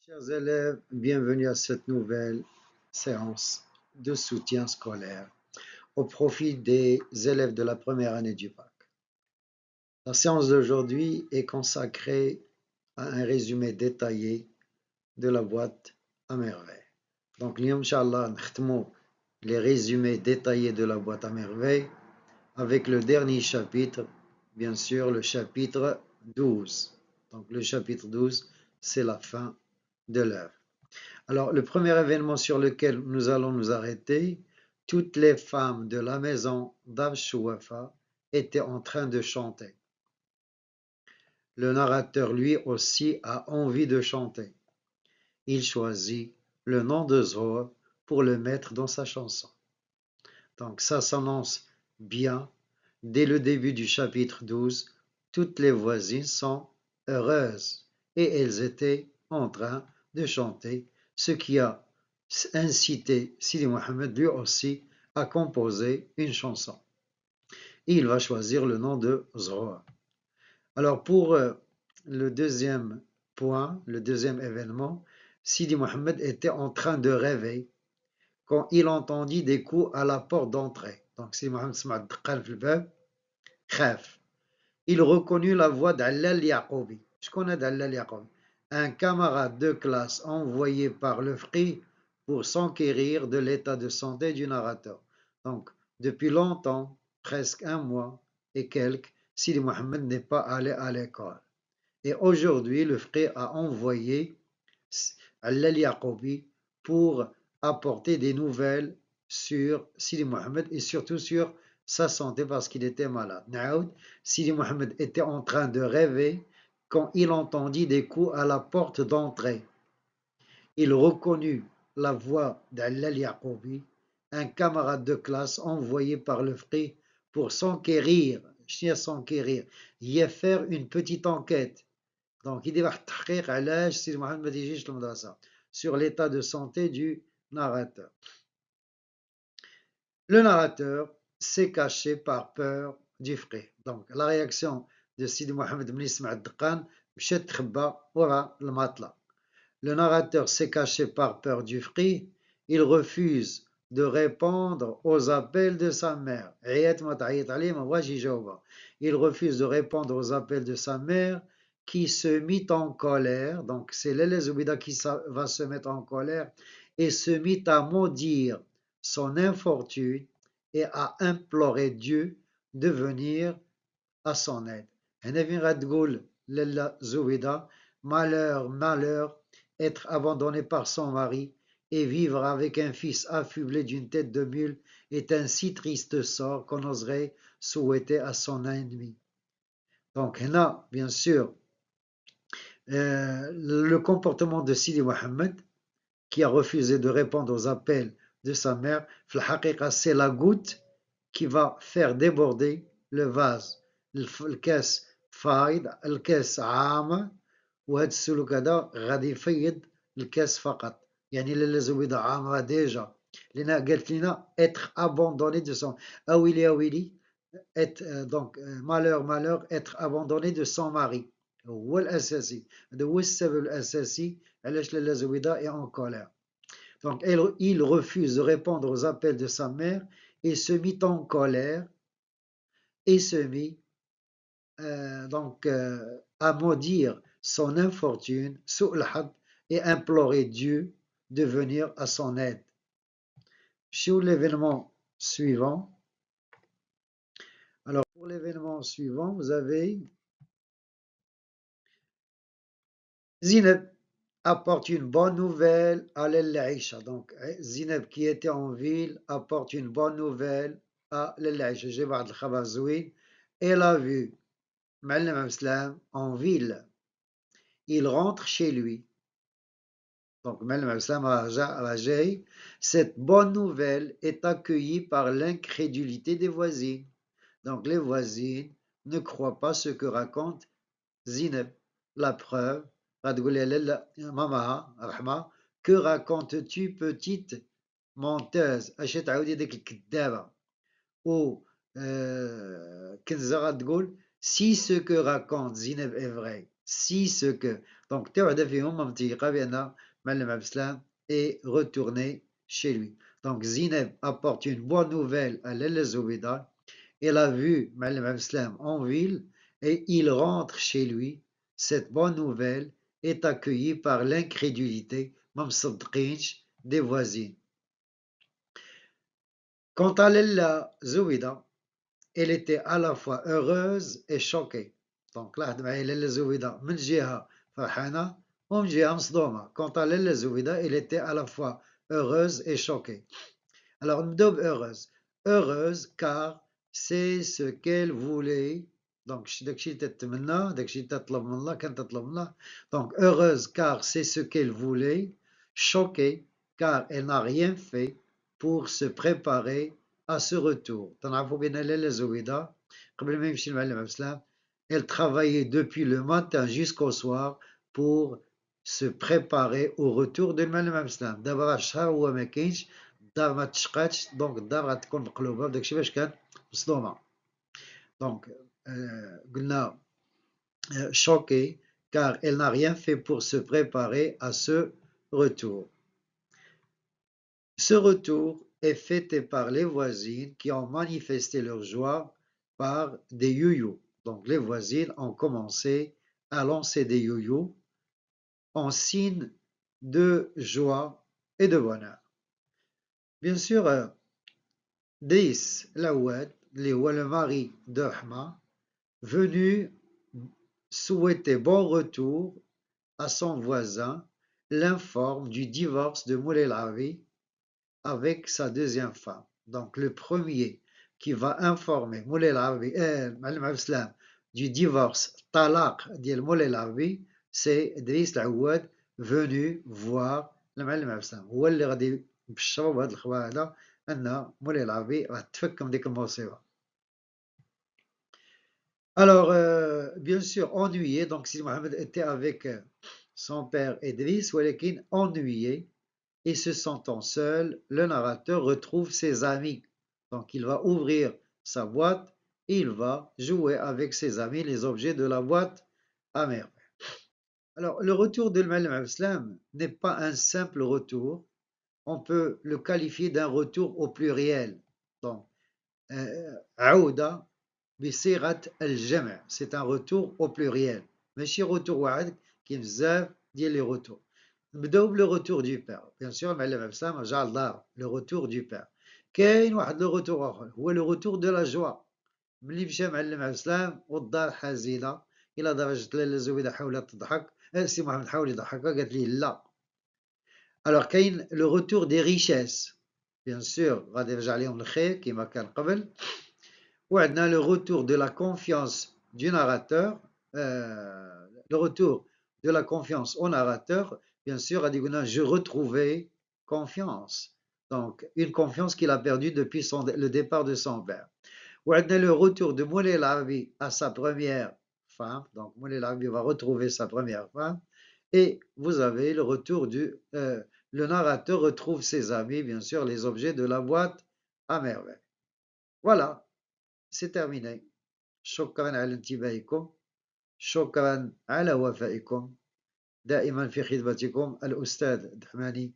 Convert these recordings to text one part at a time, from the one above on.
Chers élèves, bienvenue à cette nouvelle séance de soutien scolaire au profit des élèves de la première année du bac. La séance d'aujourd'hui est consacrée à un résumé détaillé de la boîte à merveille. Donc, Inch'Allah, nous les résumés détaillés de la boîte à merveille avec le dernier chapitre, bien sûr, le chapitre 12. Donc, le chapitre 12, c'est la fin de l'œuvre. Alors, le premier événement sur lequel nous allons nous arrêter, toutes les femmes de la maison d'Al-Shuwafa étaient en train de chanter. Le narrateur, lui aussi, a envie de chanter. Il choisit le nom de Zohar pour le mettre dans sa chanson. Donc, ça s'annonce bien. Dès le début du chapitre 12, toutes les voisines sont heureuses et elles étaient en train de chanter, ce qui a incité Sidi Mohammed lui aussi à composer une chanson. Et il va choisir le nom de Zohar. Alors pour le deuxième point, le deuxième événement, Sidi Mohammed était en train de rêver quand il entendit des coups à la porte d'entrée. Donc Sidi Mohammed sma dqan fi al-bab, khaf. Il reconnut la voix d'Allal Yaqoubi. Je connais d'Allal Yaqoubi, un camarade de classe envoyé par le FRI pour s'enquérir de l'état de santé du narrateur. Donc, depuis longtemps, presque un mois et quelques, Sidi Mohammed n'est pas allé à l'école. Et aujourd'hui, le FRI a envoyé Allal Yaqoubi pour apporter des nouvelles sur Sidi Mohammed et surtout sur sa santé parce qu'il était malade. Naoud, Sidi Mohammed était en train de rêver quand il entendit des coups à la porte d'entrée. Il reconnut la voix d'Allal Yaqoubi, un camarade de classe envoyé par le FRI pour s'enquérir, y faire une petite enquête. Donc, il dit Sidi Mohammed sur l'état de santé du narrateur. Le narrateur s'est caché par peur du FRI. Donc, la réaction de Sidi Mohammed ibn Ismail Dqan, le narrateur s'est caché par peur du FRI. Il refuse de répondre aux appels de sa mère. Il refuse de répondre aux appels de sa mère qui se mit en colère. Donc, c'est Lele Zoubida qui va se mettre en colère et se mit à maudire son infortune et à implorer Dieu de venir à son aide. Malheur, malheur, être abandonné par son mari et vivre avec un fils affublé d'une tête de mule est un si triste sort qu'on oserait souhaiter à son ennemi. Donc, là, bien sûr, le comportement de Sidi Mohammed, qui a refusé de répondre aux appels de sa mère, c'est la goutte qui va faire déborder le vase. الكاس فايض الكاس عامة وهذا السلوك هذا غادي يفيض الكاس فقط يعني لاله زبيدة عامة ديجا لأن قالت لنا être abandonné de son أويلي être donc malheur malheur être abandonné de son mari هو الأساسي هذا هو السبب الأساسي علاش لاله زبيدة est en colère. Donc, il refuse de répondre aux appels de sa mère et se mit en colère et se mit à maudire son infortune, et implorer Dieu de venir à son aide. Sur l'événement suivant, alors pour l'événement suivant, vous avez Zineb apporte une bonne nouvelle à l'Aïcha. Donc, Zineb qui était en ville apporte une bonne nouvelle à l'Aïcha. Elle a vu Ma'alem Abslam en ville. Il rentre chez lui. Donc, Ma'alem Abslam cette bonne nouvelle est accueillie par l'incrédulité des voisines. Donc, les voisines ne croient pas ce que raconte Zineb. La preuve, que racontes-tu, petite menteuse? Ou Kenza تقول si ce que raconte Zineb est vrai, si ce que Donc, تاع وحدة فيهم ممتيقة بأن معلم عبد السلام est retourné chez lui. Donc, Zineb apporte une bonne nouvelle à Lalla Zoubida. Elle a vu Malem Abdeslam en ville et il rentre chez lui. Cette bonne nouvelle est accueillie par l'incrédulité des voisines. Quant à Lalla Zoubida, elle était à la fois heureuse et choquée. Donc là, Lalla Zoubida, من جهة فرحانة ومن جهة مصدومة. Quant à Lalla Zoubida, elle était à la fois heureuse et choquée. Alors, نبداو heureuse. Heureuse car c'est ce qu'elle voulait. Donc, داكشي اللي تتمنى، داكشي اللي تطلب من الله، كانت تطلب من الله. Donc, heureuse car c'est ce qu'elle voulait. Choquée car elle n'a rien fait pour se préparer à ce retour. تنعرفوا بأن لالا زويدة قبل ما يمشي المعلم عبد السلام elle travaillait depuis le matin jusqu'au soir pour se préparer au retour de المعلم عبد السلام. دابا شهر هو ما كاينش، الدار ما تشقاتش، دونك الدار غتكون مقلوبه بداكشي باش كان مصدومه. دونك قلنا choquée car elle n'a rien fait pour se préparer à ce retour. Ce retour est fêté par les voisines qui ont manifesté leur joie par des youyous. Donc les voisines ont commencé à lancer des youyous en signe de joie et de bonheur. Bien sûr, Driss Laouad, le mari de Rahma, venu souhaiter bon retour à son voisin, l'informe du divorce de Moulay Lavi avec sa deuxième femme. Donc le premier qui va informer Moulay Lavi, Malem Abdeslam, du divorce talaq de Moulay Lavi, c'est Driss Laouad venu voir le Malem Abdeslam. هو اللي غادي يبشروا بهذا الخبر هذا أن مولاي العربي راه تفك من ديك المصيبة. Alors, bien sûr, ennuyé, donc Sidi Mohamed était avec son père Idriss, ولكن ennuyé, et se sentant seul, le narrateur retrouve ses amis. Donc, il va ouvrir sa boîte et il va jouer avec ses amis les objets de la boîte à merveille. Alors, le retour de Malem Abdeslam n'est pas un simple retour, on peut le qualifier d'un retour au pluriel. Donc, عودة بصيغة الجمع. C'est un retour au pluriel. ماشي retour واحد كاين بزاف ديال لي retour. نبداو بلو retour du père. Bien sûr المعلم عبد السلام رجع للدار. Le retour du père. كاين واحد لو retour آخر هو le retour de la joie. ملي مشى معلم عبد السلام والدار حزينة إلى درجة لالا زبيدة حاولت تضحك. سي محمد حاول يضحكها قالت لي لا. Alors كاين le retour des richesses. Bien sûr غادي يرجع عليهم الخير كما كان قبل. وعندنا le retour de la confiance du narrateur, le retour de la confiance au narrateur, bien sûr, غادي يقولنا je retrouvais confiance. Donc, une confiance qu'il a perdue depuis le départ de son père. وعندنا le retour de Moulay El Arabi à sa première femme. Donc, Moulay El Arabi va retrouver sa première femme. Et vous avez le retour le narrateur retrouve ses amis, bien sûr, les objets de la boîte à merveille. Voilà. C'est terminé. شكرا على انتباهكم. شكرا على وفائكم. دائما في خدمتكم الأستاذ دحماني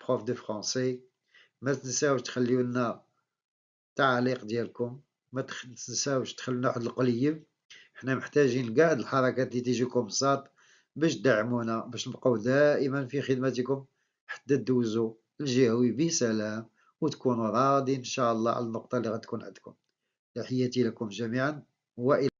بروف دو فرونسي. ما تنساوش تخليو لنا تعليق ديالكم، ما تنساوش تخليو لنا واحد القليب. حنا محتاجين كاع الحركات اللي تيجيكم بساط باش تدعمونا، باش نبقاو دائما في خدمتكم حتى دوزو الجهوي بسلام وتكونوا راضين ان شاء الله على النقطة اللي غتكون عندكم. تحياتي لكم جميعا وإلى